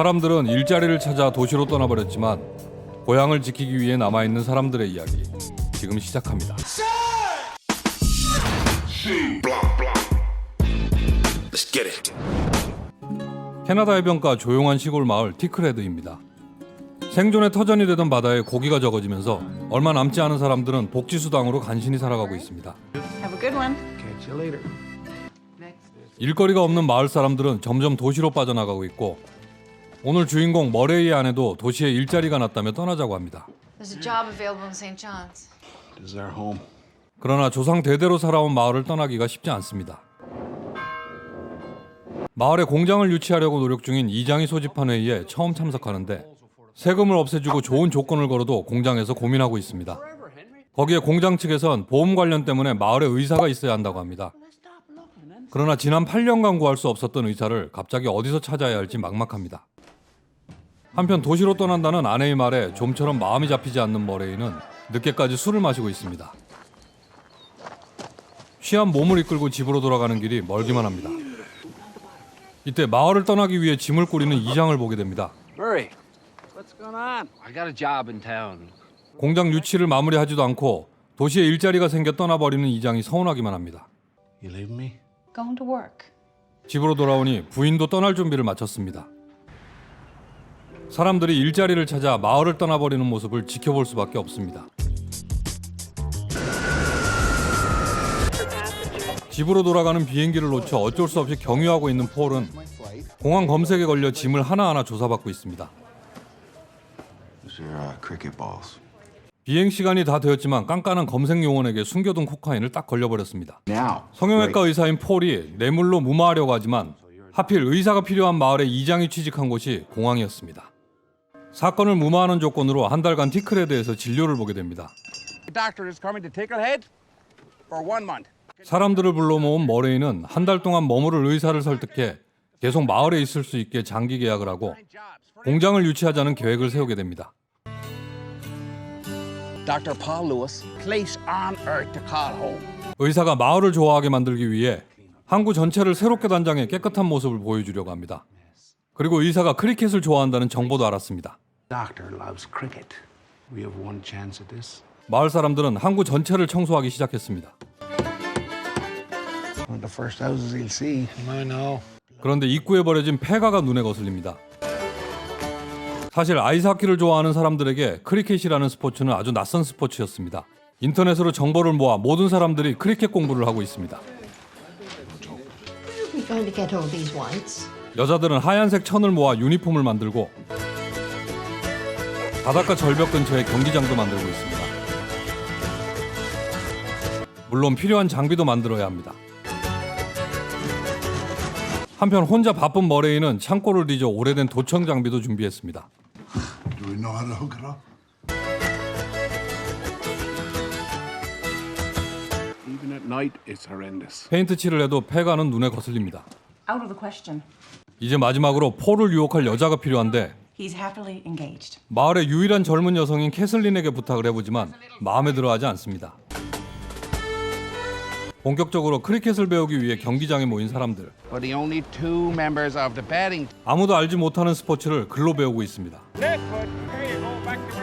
사람들은 일자리를 찾아 도시로 떠나버렸지만 고향을 지키기 위해 남아있는 사람들의 이야기 지금 시작합니다. 캐나다 해변가 조용한 시골 마을 티크레드입니다. 생존의 터전이 되던 바다에 고기가 적어지면서 얼마 남지 않은 사람들은 복지수당으로 간신히 살아가고 있습니다. Have a good one. Catch you later. 일거리가 없는 마을 사람들은 점점 도시로 빠져나가고 있고 오늘 주인공 머레이의 아내도 도시에 일자리가 났다며 떠나자고 합니다. There's a job available in St. John's. This is our home. 그러나 조상 대대로 살아온 마을을 떠나기가 쉽지 않습니다. 마을에 공장을 유치하려고 노력 중인 이장이 소집한 회의에 처음 참석하는데 세금을 없애주고 좋은 조건을 걸어도 공장에서 고민하고 있습니다. 거기에 공장 측에선 보험 관련 때문에 마을에 의사가 있어야 한다고 합니다. 그러나 지난 8년간 구할 수 없었던 의사를 갑자기 어디서 찾아야 할지 막막합니다. 한편 도시로 떠난다는 아내의 말에 좀처럼 마음이 잡히지 않는 머레이는 늦게까지 술을 마시고 있습니다. 취한 몸을 이끌고 집으로 돌아가는 길이 멀기만 합니다. 이때 마을을 떠나기 위해 짐을 꾸리는 이장을 보게 됩니다. Murray, what's going on? I got a job in town. 공장 유치를 마무리하지도 않고 도시에 일자리가 생겨 떠나버리는 이장이 서운하기만 합니다. You leaving me? Going to work. 집으로 돌아오니 부인도 떠날 준비를 마쳤습니다. 사람들이 일자리를 찾아 마을을 떠나버리는 모습을 지켜볼 수밖에 없습니다. 집으로 돌아가는 비행기를 놓쳐 어쩔 수 없이 경유하고 있는 폴은 공항 검색에 걸려 짐을 하나하나 조사받고 있습니다. Those are cricket balls. 비행 시간이 다 되었지만 깐깐한 검색 요원에게 숨겨둔 코카인을 딱 걸려버렸습니다. Now. 성형외과 의사인 폴이 뇌물로 무마하려고 하지만 하필 의사가 필요한 마을에 이장이 취직한 곳이 공항이었습니다. 사건을 무마하는 조건으로 한 달간 티크레드에서 진료를 보게 됩니다. The doctor is coming to Ticklehead for 1 month. 사람들을 불러 모은 머레이는 한 달 동안 머무를 의사를 설득해 계속 마을에 있을 수 있게 장기 계약을 하고 공장을 유치하자는 계획을 세우게 됩니다. Dr. Paul Lewis, place on earth to call home. 의사가 마을을 좋아하게 만들기 위해 항구 전체를 새롭게 단장해 깨끗한 모습을 보여주려고 합니다. 그리고 의사가 크리켓을 좋아한다는 정보도 알았습니다. Doctor loves cricket. We have one chance at this. 마을 사람들은 항구 전체를 청소하기 시작했습니다. One of the first houses he'll see. I know. 그런데 입구에 버려진 폐가가 눈에 거슬립니다. 사실 아이스하키를 좋아하는 사람들에게 크리켓이라는 스포츠는 아주 낯선 스포츠였습니다. 인터넷으로 정보를 모아 모든 사람들이 크리켓 공부를 하고 있습니다. You're going to get all these whites. 여자들은 하얀색 천을 모아 유니폼을 만들고 바닷가 절벽 근처에 경기장도 만들고 있습니다. 물론 필요한 장비도 만들어야 합니다. 한편 혼자 바쁜 머레이는 창고를 뒤져 오래된 도청 장비도 준비했습니다. Do we know how to hook it up? Even at night, it's horrendous. 페인트 칠을 해도 폐가는 눈에 거슬립니다. Out of the question. 이제 마지막으로 폴을 유혹할 여자가 필요한데 He's happily engaged. 마을의 유일한 젊은 여성인 캐슬린에게 부탁을 해보지만 마음에 들어하지 않습니다. 본격적으로 크리켓을 배우기 위해 경기장에 모인 사람들. But the only 2 members of the batting. 아무도 알지 못하는 스포츠를 글로 배우고 있습니다.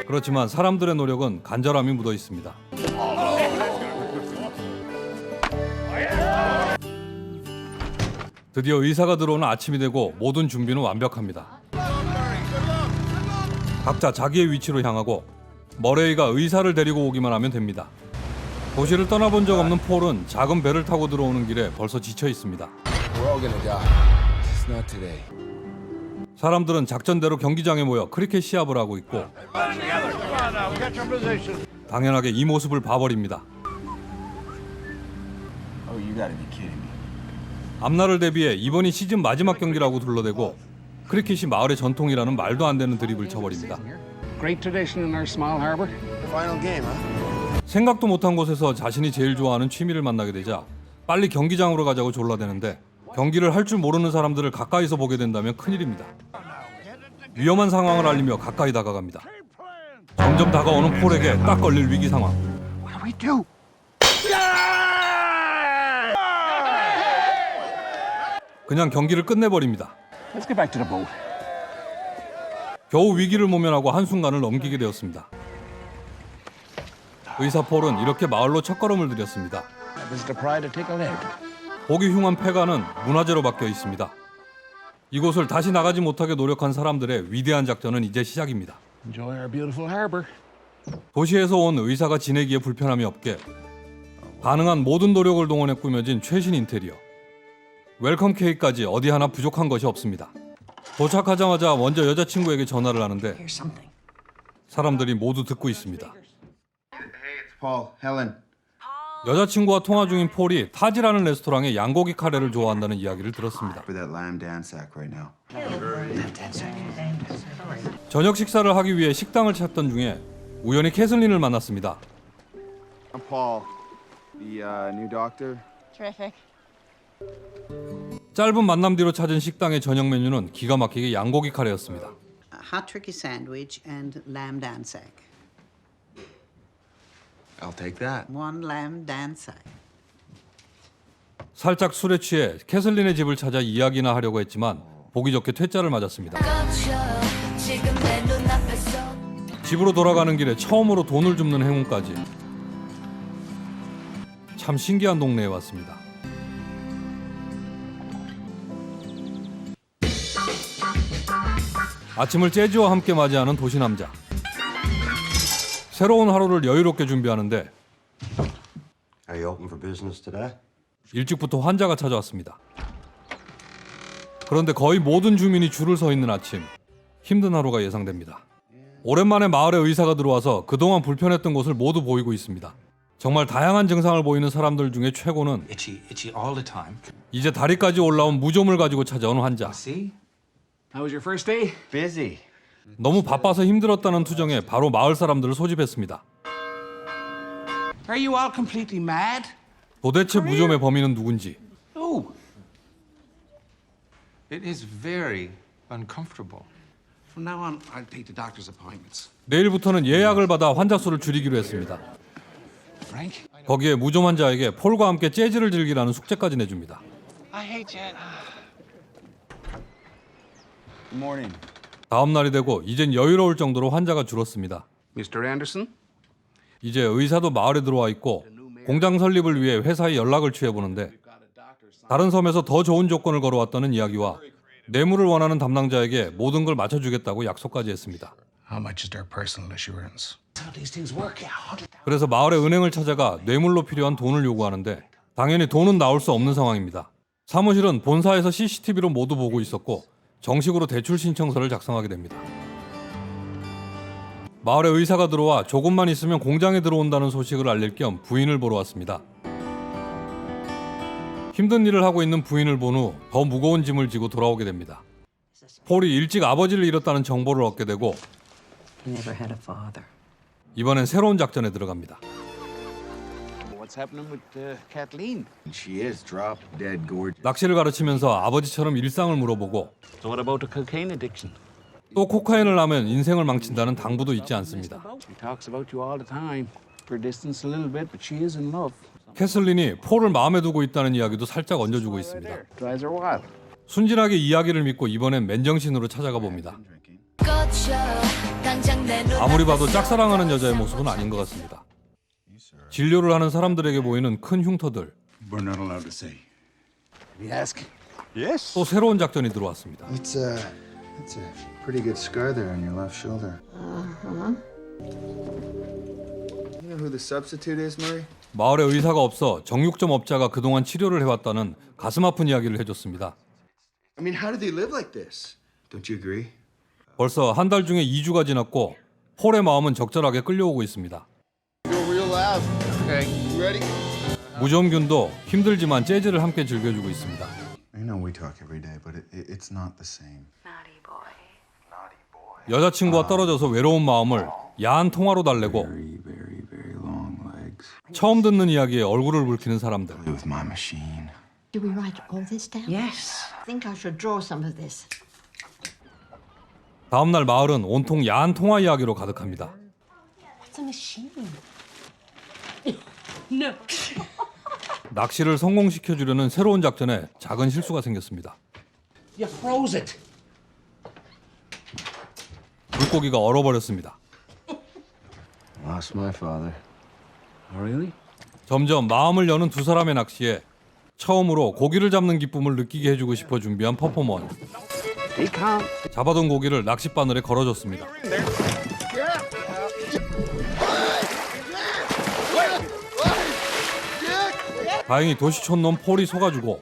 그렇지만 사람들의 노력은 간절함이 묻어 있습니다. 드디어 의사가 들어오는 아침이 되고 모든 준비는 완벽합니다. 각자 자기의 위치로 향하고 머레이가 의사를 데리고 오기만 하면 됩니다. 도시를 떠나본 적 없는 폴은 작은 배를 타고 들어오는 길에 벌써 지쳐 있습니다. We're all gonna die. Just not today. 사람들은 작전대로 경기장에 모여 크리켓 시합을 하고 있고 당연하게 이 모습을 봐버립니다. Oh, you gotta be kidding me. 앞날을 대비해 이번이 시즌 마지막 경기라고 둘러대고 크리켓이 마을의 전통이라는 말도 안 되는 드립을 쳐버립니다. Great tradition in our small harbor. Final game, huh? 생각도 못한 곳에서 자신이 제일 좋아하는 취미를 만나게 되자 빨리 경기장으로 가자고 졸라대는데 경기를 할 줄 모르는 사람들을 가까이서 보게 된다면 큰일입니다. 위험한 상황을 알리며 가까이 다가갑니다. 점점 다가오는 폴에게 딱 걸릴 위기 상황. What do we do? 그냥 경기를 끝내버립니다. Let's get back to the boat. 겨우 위기를 모면하고 한순간을 넘기게 되었습니다. 의사 폴은 이렇게 마을로 첫걸음을 들였습니다. Visitor Pride to Tickle Head. 보기 흉한 폐가는 문화재로 바뀌어 있습니다. 이곳을 다시 나가지 못하게 노력한 사람들의 위대한 작전은 이제 시작입니다. Enjoy our beautiful harbor. 도시에서 온 의사가 지내기에 불편함이 없게 가능한 모든 노력을 동원해 꾸며진 최신 인테리어. 웰컴 케이크까지 어디 하나 부족한 것이 없습니다. 도착하자마자 먼저 여자친구에게 전화를 하는데 Here's something. 사람들이 모두 듣고 있습니다. Hey, it's Paul. Helen. 여자친구와 통화 중인 폴이 타지라는 레스토랑의 양고기 카레를 좋아한다는 이야기를 들었습니다. For that lamb dansak right now. 저녁 식사를 하기 위해 식당을 찾던 중에 우연히 캐슬린을 만났습니다. I'm Paul, the new doctor. Terrific. 짧은 만남 뒤로 찾은 식당의 저녁 메뉴는 기가 막히게 양고기 카레였습니다. hot turkey sandwich and lamb dansak. I'll take that. One lamb dansak. 살짝 술에 취해 캐슬린의 집을 찾아 이야기나 하려고 했지만 보기 좋게 퇴짜를 맞았습니다. 집으로 돌아가는 길에 처음으로 돈을 줍는 행운까지. 참 신기한 동네에 왔습니다. 아침을 재즈와 함께 맞이하는 도시 남자. 새로운 하루를 여유롭게 준비하는데 Are you open for business today? 일찍부터 환자가 찾아왔습니다. 그런데 거의 모든 주민이 줄을 서 있는 아침. 힘든 하루가 예상됩니다. 오랜만에 마을에 의사가 들어와서 그동안 불편했던 곳을 모두 보이고 있습니다. 정말 다양한 증상을 보이는 사람들 중에 최고는 Itchy all the time. 이제 다리까지 올라온 무좀을 가지고 찾아온 환자. See? How was your first day? Busy. 너무 바빠서 힘들었다는 투정에 바로 마을 사람들을 소집했습니다. Are you all completely mad? 도대체 무좀의 범인은 누군지. No. It is very uncomfortable. From now on, I'll take the doctor's appointments. 내일부터는 예약을 받아 환자 수를 줄이기로 했습니다. Frank? 거기에 무좀 환자에게 폴과 함께 재즈를 즐기라는 숙제까지 내줍니다. I hate you. Good morning. 다음 날이 되고 이젠 여유로울 정도로 환자가 줄었습니다. Mr. Anderson? 이제 의사도 마을에 들어와 있고 공장 설립을 위해 회사에 연락을 취해보는데 다른 섬에서 더 좋은 조건을 걸어왔다는 이야기와 뇌물을 원하는 담당자에게 모든 걸 맞춰주겠다고 약속까지 했습니다. How much is their personal assurance? How these things work out. 그래서 마을의 은행을 찾아가 뇌물로 필요한 돈을 요구하는데 당연히 돈은 나올 수 없는 상황입니다. 사무실은 본사에서 CCTV로 모두 보고 있었고 정식으로 대출 신청서를 작성하게 됩니다. 마을에 의사가 들어와 조금만 있으면 공장에 들어온다는 소식을 알릴 겸 부인을 보러 왔습니다. 힘든 일을 하고 있는 부인을 본 후 더 무거운 짐을 지고 돌아오게 됩니다. 폴이 일찍 아버지를 잃었다는 정보를 얻게 되고 Never had a father. 이번엔 새로운 작전에 들어갑니다. What's happening with Kathleen? She is drop dead gorgeous. 낚시를 가르치면서 아버지처럼 일상을 물어보고 So what about the cocaine addiction? 또 코카인을 하면 인생을 망친다는 당부도 잊지 않습니다. She talks about you all the time. For distance a little bit, but she is in love. 캐슬린이 폴을 마음에 두고 있다는 이야기도 살짝 얹어주고 있습니다. Drives her wild. 순진하게 이야기를 믿고 이번엔 맨정신으로 찾아가 봅니다. 아무리 봐도 짝사랑하는 여자의 모습은 아닌 것 같습니다. 진료를 하는 사람들에게 보이는 큰 흉터들. We're not allowed to say. We ask. 또 새로운 작전이 들어왔습니다. It's a pretty good scar there on your left shoulder. You know who the substitute is, Murray? 마을에 의사가 없어 정육점 업자가 그동안 치료를 해왔다는 가슴 아픈 이야기를 해줬습니다. I mean, how do they live like this? Don't you agree? 벌써 한 달 중에 2주가 지났고 폴의 마음은 적절하게 끌려오고 있습니다. Go real loud. Okay. You ready? 무좀균도 힘들지만 재즈를 함께 즐겨주고 있습니다. I know we talk every day, but it's not the same. 여자친구와 떨어져서 외로운 마음을 야한 통화로 달래고 Very long legs. 처음 듣는 이야기에 얼굴을 붉히는 사람들. Play with my machine. Do we write all this down? Yes. I think I should draw some of this. 다음 날 마을은 온통 야한 통화 이야기로 가득합니다. It's a machine. No. 낚시를 성공시켜주려는 새로운 작전에 작은 실수가 생겼습니다. You froze it. 물고기가 얼어버렸습니다. Lost my father. Oh, really? 점점 마음을 여는 두 사람의 낚시에 처음으로 고기를 잡는 기쁨을 느끼게 해주고 싶어 준비한 퍼포먼스. 잡아둔 고기를 낚싯바늘에 걸어줬습니다. 다행히 도시촌놈 폴이 속아주고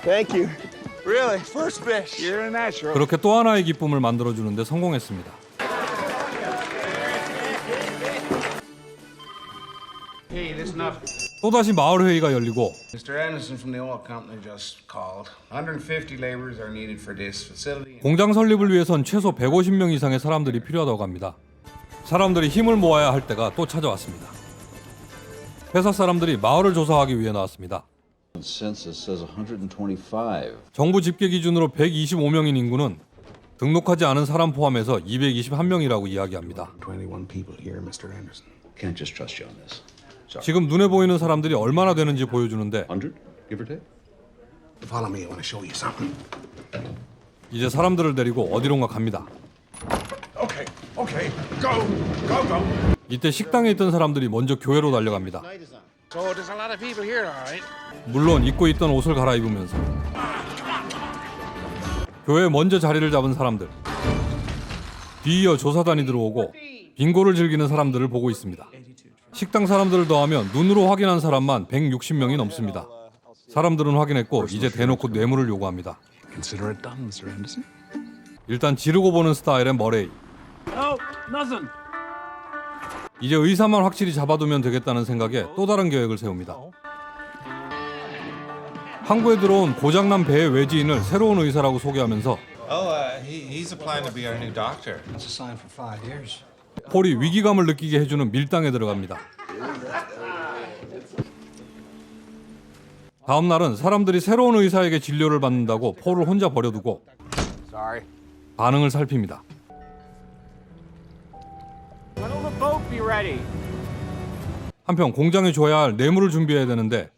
Thank you. Really, first fish. You're a natural. 그렇게 또 하나의 기쁨을 만들어주는데 성공했습니다. Hey, listen up. 또다시 마을 회의가 열리고 Mr. Anderson from the oil company just called. 150 laborers are needed for this facility. 공장 설립을 위해선 최소 150명 이상의 사람들이 필요하다고 합니다. 사람들이 힘을 모아야 할 때가 또 찾아왔습니다. 회사 사람들이 마을을 조사하기 위해 나왔습니다. Census says 125. 정부 집계 기준으로 125명인 인구는 등록하지 않은 사람 포함해서 221명이라고 이야기합니다. 21 people here, Mr. Anderson. Can't just trust you on this. 지금 눈에 보이는 사람들이 얼마나 되는지 보여주는데 100, give or take? Follow me. I want to show you something. 이제 사람들을 데리고 어디론가 갑니다. Okay. Okay. Go. 이때 식당에 있던 사람들이 먼저 교회로 달려갑니다. So there's a lot of people here, all right? 물론 입고 있던 옷을 갈아입으면서 교회에 먼저 자리를 잡은 사람들, 뒤이어 조사단이 들어오고 빙고를 즐기는 사람들을 보고 있습니다. 식당 사람들을 더하면 눈으로 확인한 사람만 160명이 넘습니다. 사람들은 확인했고 이제 대놓고 뇌물을 요구합니다. Consider it done, Mr. Anderson. 일단 지르고 보는 스타일의 머레이. 이제 의사만 확실히 잡아두면 되겠다는 생각에 또 다른 계획을 세웁니다. 항구에 들어온 고장난 배의 외지인을 새로운 의사라고 소개하면서 He's applying to be our new doctor. That's a sign for 5 years. 폴이 위기감을 느끼게 해주는 밀당에 들어갑니다. 다음 날은 사람들이 새로운 의사에게 진료를 받는다고 폴을 혼자 버려두고 Sorry. 반응을 살핍니다. When will the boat be ready? 한편 공장에 줘야 할 뇌물을 준비해야 되는데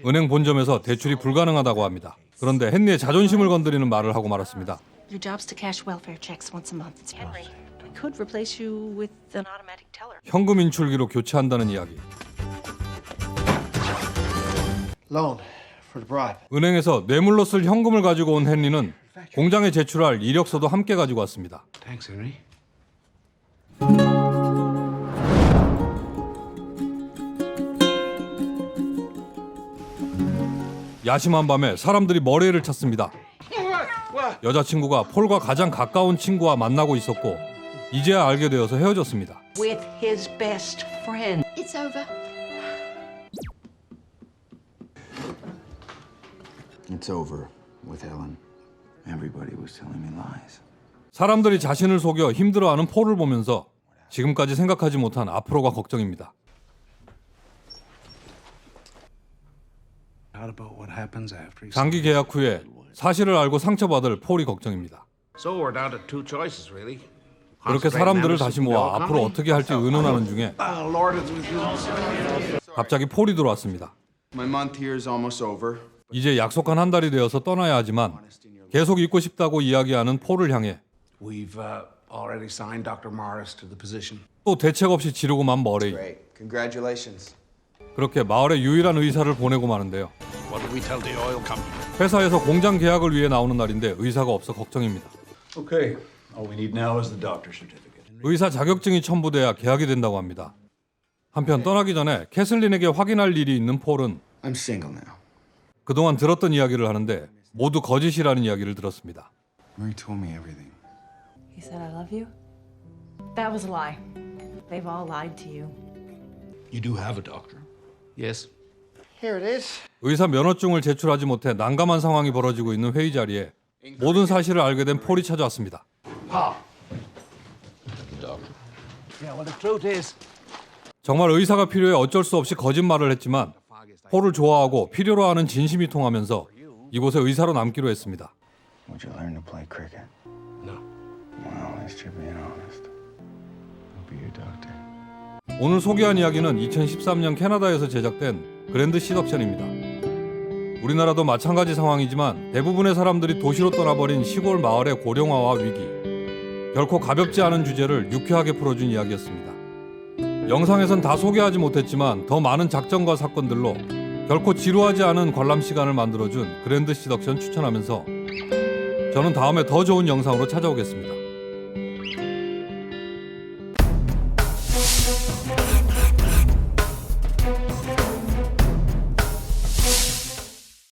은행 본점에서 대출이 불가능하다고 합니다. 그런데 헨리의 자존심을 건드리는 말을 하고 말았습니다. Your job's to cash welfare checks once a month. Henry, we could replace you with an automatic teller. 현금 인출기로 교체한다는 이야기. Loan for the bribe. 은행에서 뇌물로 쓸 현금을 가지고 온 헨리는 공장에 제출할 이력서도 함께 가지고 왔습니다. Thanks, Henry. 야심한 밤에 사람들이 머레이를 찾습니다. 여자친구가 폴과 가장 가까운 친구와 만나고 있었고 이제야 알게 되어서 헤어졌습니다. With his best friend. It's over. It's over with Ellen. Everybody was telling me lies. 사람들이 자신을 속여 힘들어하는 폴을 보면서 지금까지 생각하지 못한 앞으로가 걱정입니다. How about what happens after? 장기 계약 후에 사실을 알고 상처받을 폴이 걱정입니다. So we're down to 2 choices, really. 그렇게 사람들을 다시 모아 앞으로 어떻게 할지 의논하는 중에 Lord, it's 갑자기 폴이 들어왔습니다. My month here is almost over. 이제 약속한 한 달이 되어서 떠나야 하지만 계속 있고 싶다고 이야기하는 폴을 향해 We've already signed Dr. Morris to the position. 또 대책 없이 지르고만 머레이. Great. Congratulations. 그렇게 마을의 유일한 의사를 보내고 마는데요. What did we tell the oil company? 회사에서 공장 계약을 위해 나오는 날인데 의사가 없어 걱정입니다. Okay. All we need now is the doctor certificate. 의사 자격증이 첨부돼야 계약이 된다고 합니다. 한편 떠나기 전에 캐슬린에게 확인할 일이 있는 폴은 I'm single now. 그동안 들었던 이야기를 하는데 모두 거짓이라는 이야기를 들었습니다. Mary told me everything. He said I love you? That was a lie. They've all lied to you. You do have a doctor. Yes. Here it is. 의사 면허증을 제출하지 못해 난감한 상황이 벌어지고 있는 회의 자리에 모든 사실을 알게 된 폴이 찾아왔습니다. Yeah, well, the truth is, 정말 의사가 필요해 어쩔 수 없이 거짓말을 했지만 폴을 좋아하고 필요로 하는 진심이 통하면서 이곳에 의사로 남기로 했습니다. Would you learn to play cricket? No. Well, at least you're being honest. I'll be your doctor. 오늘 소개한 이야기는 2013년 캐나다에서 제작된 그랜드 시덕션입니다. 우리나라도 마찬가지 상황이지만 대부분의 사람들이 도시로 떠나버린 시골 마을의 고령화와 위기, 결코 가볍지 않은 주제를 유쾌하게 풀어준 이야기였습니다. 영상에선 다 소개하지 못했지만 더 많은 작전과 사건들로 결코 지루하지 않은 관람 시간을 만들어준 그랜드 시덕션 추천하면서 저는 다음에 더 좋은 영상으로 찾아오겠습니다.